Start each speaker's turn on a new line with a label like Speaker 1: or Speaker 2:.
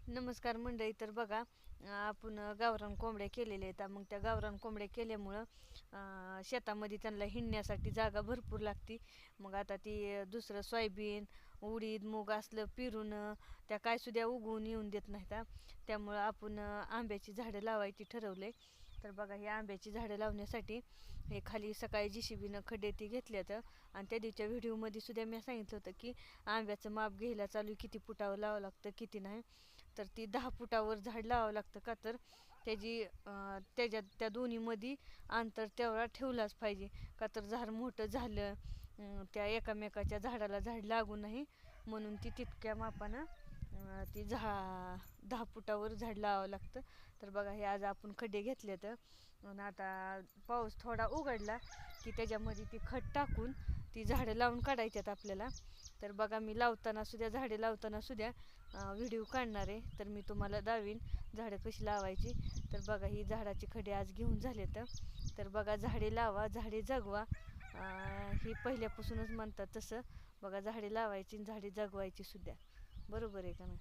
Speaker 1: नमस्कार मंडळी. तर बघा, आपण गावरान कोंबड्या केलेल्या आहेत. मग त्या गावरान कोंबड्या केल्यामुळं शेतामध्ये त्यांना हिंडण्यासाठी जागा भरपूर लागते. मग आता ती दुसरं सोयाबीन, उडीद, मूग असलं पेरून त्या काय सुद्धा उगवून येऊन देत नाहीत. त्यामुळं आपण आंब्याची झाडं लावायची ठरवले. तर बघा, ही आंब्याची झाडं लावण्यासाठी हे खाली सकाळी JCBनं खड्डे ती घेतल्यात. आणि त्या दिवच्या व्हिडिओमध्ये सुद्धा मी सांगितलं होतं की आंब्याचं माप घ्यायला चालू किती फुटावं लावावं लागतं किती नाही. तर ती 10 फुटावर झाड लावावं लागतं. का तर त्याची त्याच्यात त्या दोन्हीमध्ये अंतर तेवढा ठेवलाच पाहिजे. का तर झाड मोठं झालं, त्या एकामेकाच्या झाडाला झाड लागू नाही, म्हणून ती तितक्या मापानं ती 10 फुटावर झाड लावावं लागतं. तर बघा, हे आज आपण खड्डे घेतले. तर आणि आता पाऊस थोडा उघडला की त्याच्यामध्ये ती खत टाकून ती झाडं लावून काढायच्यात आपल्याला. तर बघा, मी लावताना सुद्धा झाडे लावताना सुद्धा व्हिडिओ काढणार आहे. तर मी तुम्हाला दावीन झाडं कशी लावायची. तर बघा, ही झाडाची खडे आज घेऊन झाले. तर बघा, झाडे लावा, झाडे जगवा. ही पहिल्यापासूनच म्हणतात तसं. बघा, झाडे लावायची आणि झाडे जगवायची सुद्धा. बरोबर आहे का नाही?